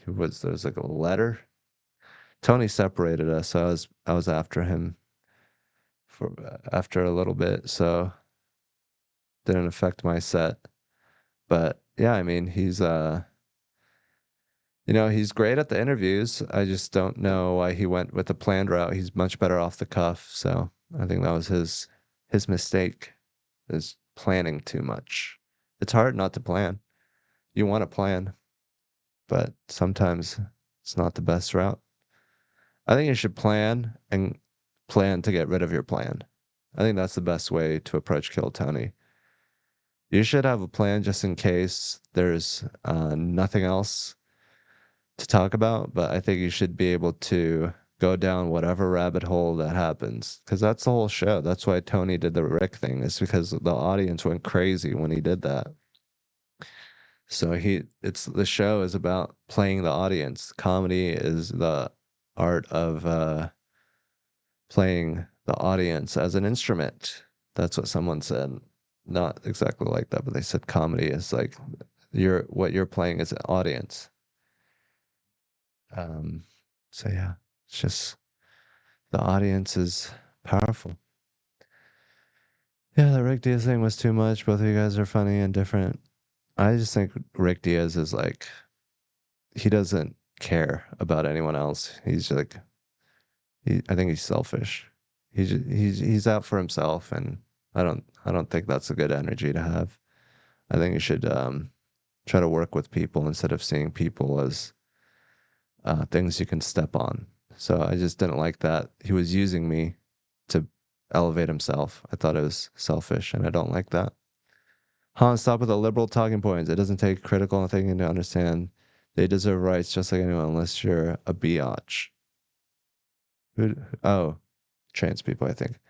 was like a letter. Tony separated us, so I was after him for after a little bit, so didn't affect my set. But yeah, I mean, he's great at the interviews. I just don't know why he went with the planned route. He's much better off the cuff, so I think that was his mistake, is planning too much. It's hard not to plan. You want to plan, but sometimes it's not the best route. I think you should plan and plan to get rid of your plan. I think that's the best way to approach Kill Tony. You should have a plan just in case there's nothing else to talk about, but I think you should be able to go down whatever rabbit hole that happens, because that's the whole show. That's why Tony did the Rick thing, is because the audience went crazy when he did that. So it's the show is about playing the audience. Comedy is the art of playing the audience as an instrument. That's what someone said. Not exactly like that, but they said comedy is like what you're playing as an audience. Um, so yeah, it's just the audience is powerful. Yeah, the Rick Diaz thing was too much. Both of you guys are funny and different. I just think Rick Diaz is like, he doesn't care about anyone else. He's like, I think he's selfish. He's out for himself, and I don't think that's a good energy to have. I think you should try to work with people instead of seeing people as things you can step on. So I just didn't like that. He was using me to elevate himself. I thought it was selfish, and I don't like that. Han, stop with the liberal talking points. It doesn't take critical thinking to understand they deserve rights just like anyone, unless you're a biatch. Oh, trans people, I think.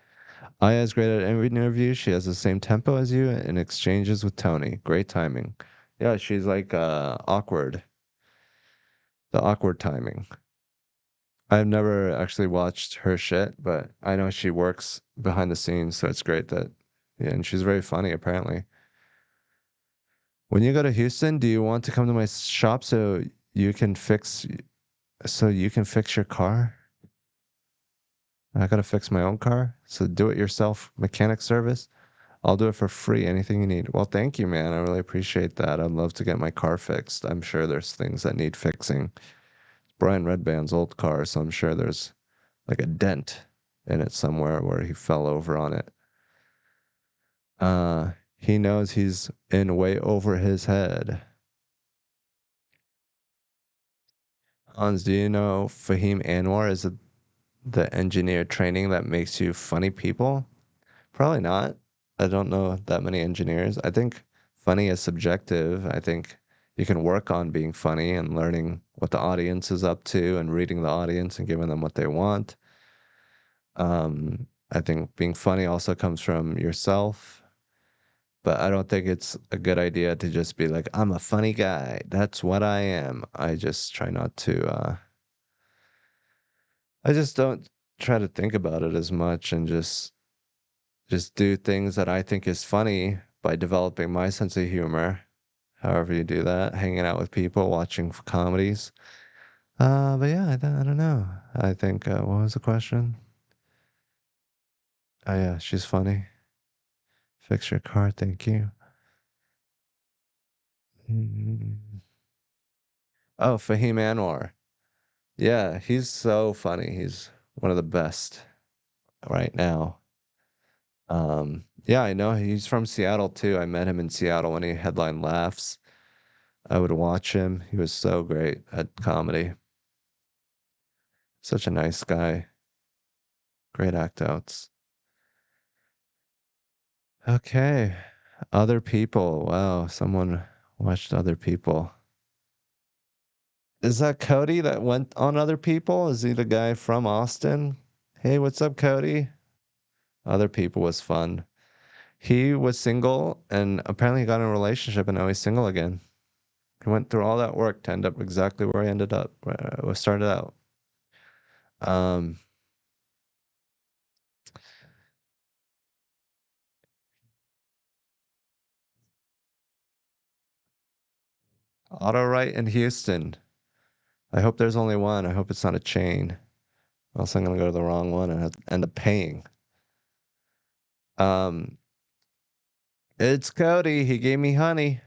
Aya is great at every interview. She has the same tempo as you and exchanges with Tony. Great timing. Yeah, she's like awkward. The awkward timing. I've never actually watched her shit, but I know she works behind the scenes, so it's great that yeah, and she's very funny apparently. When you go to Houston, do you want to come to my shop you can fix you can fix your car? I gotta fix my own car, so do it yourself mechanic service. I'll do it for free, anything you need. Well, thank you, man. I really appreciate that. I'd love to get my car fixed. I'm sure there's things that need fixing. Brian Redband's old car, so I'm sure there's like a dent in it somewhere where he fell over on it. He knows he's in way over his head. Hans, do you know Fahim Anwar is the engineer training that makes you funny people? Probably not. I don't know that many engineers. I think funny is subjective. I think you can work on being funny and learning what the audience is up to and reading the audience and giving them what they want. I think being funny also comes from yourself, but I don't think it's a good idea to just be like, I'm a funny guy. That's what I am. I just try not to, I just don't try to think about it as much and just do things that I think is funny by developing my sense of humor. However you do that, hanging out with people, watching comedies. But yeah, I don't know. I think, what was the question? Oh yeah, she's funny. Fix your car, thank you. Mm. Oh, Fahim Anwar. Yeah, he's so funny. He's one of the best right now. Yeah, I know he's from Seattle too. I met him in Seattle when he headlined Laughs. I would watch him. He was so great at comedy. Such a nice guy. Great act outs. Okay. Other people. Wow, someone watched other people. Is that Cody that went on other people? Is he the guy from Austin? Hey, what's up, Cody? Other people was fun. He was single and apparently he got in a relationship and now he's single again. He went through all that work to end up exactly where he ended up, where we started out. Um, Auto right in Houston. I hope there's only one. I hope it's not a chain. Or else I'm gonna go to the wrong one and have to end up paying. Um, it's Cody. He gave me honey.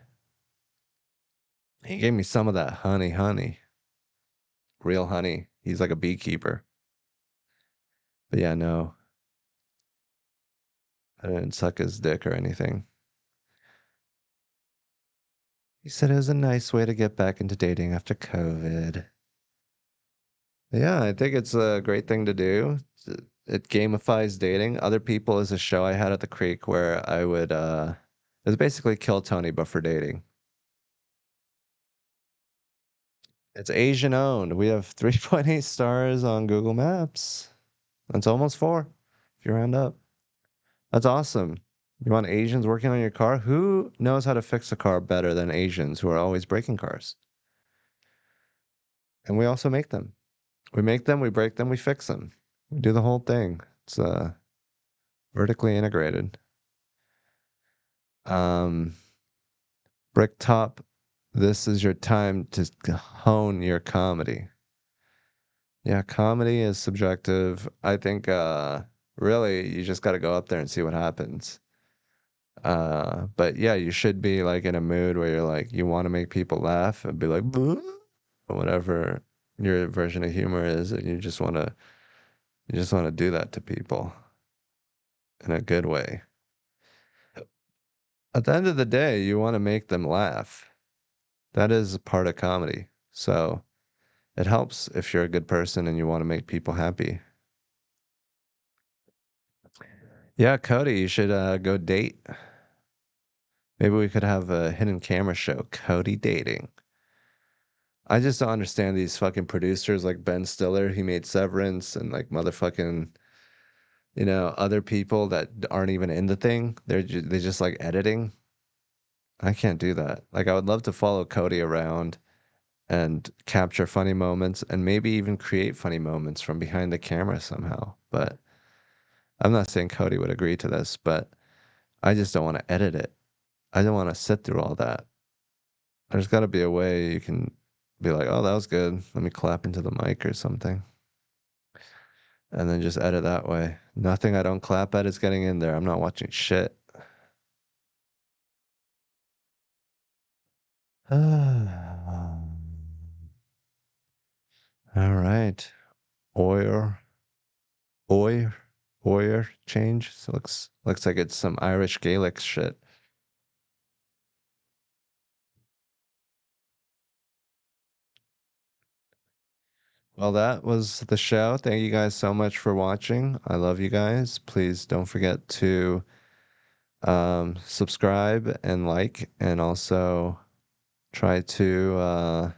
He gave me some of that honey. Real honey. He's like a beekeeper. But yeah, no, I didn't suck his dick or anything. He said it was a nice way to get back into dating after COVID. Yeah, I think it's a great thing to do. It gamifies dating. Other People is a show I had at the Creek where I would it was basically Kill Tony but for dating. It's Asian owned. We have 3.8 stars on Google Maps. That's almost 4 if you round up. That's awesome. You want Asians working on your car? Who knows how to fix a car better than Asians who are always breaking cars? And we also make them. We make them, we break them, we fix them. We do the whole thing. It's vertically integrated. Um, Bricktop, this is your time to hone your comedy. Yeah, comedy is subjective. I think really you just got to go up there and see what happens. But yeah, you should be like in a mood where you're like you want to make people laugh and be like "Boo," or whatever your version of humor is, and you just want to do that to people in a good way. At the end of the day, you want to make them laugh. That is a part of comedy. So it helps if you're a good person and you want to make people happy. Yeah, Cody, you should go date. Maybe we could have a hidden camera show, Cody dating. I just don't understand these fucking producers like Ben Stiller. He made Severance and like motherfucking, other people that aren't even in the thing. They just like editing. I can't do that. Like I would love to follow Cody around and capture funny moments and maybe even create funny moments from behind the camera somehow. But I'm not saying Cody would agree to this, but I just don't want to edit it. I don't want to sit through all that. There's got to be a way you can be like, oh, that was good. Let me clap into the mic or something. And then just edit that way. Nothing I don't clap at is getting in there. I'm not watching shit. All right. Oyer, oyer, oyer change. So looks like it's some Irish Gaelic shit. Well, that was the show. Thank you guys so much for watching. I love you guys. Please don't forget to subscribe and like, and also try to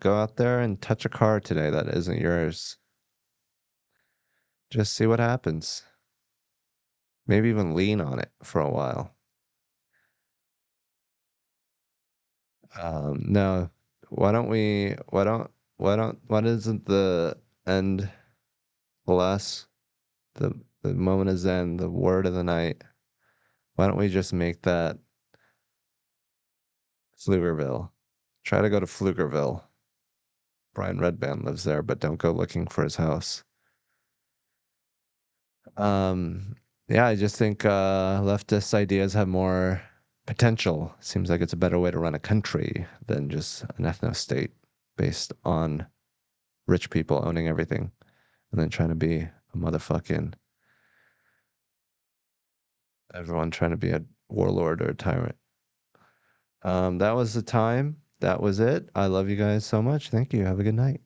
go out there and touch a car today that isn't yours. Just see what happens. Maybe even lean on it for a while. No, why don't we? Why doesn't the end bless the moment of Zen, the word of the night? Why don't we just make that Pflugerville? Try to go to Pflugerville. Brian Redband lives there, but don't go looking for his house. Um, yeah, I just think leftist ideas have more potential. Seems like it's a better way to run a country than just an ethno state based on rich people owning everything and then trying to be a motherfucking everyone trying to be a warlord or a tyrant. That was the time. That was it. I love you guys so much. Thank you. Have a good night.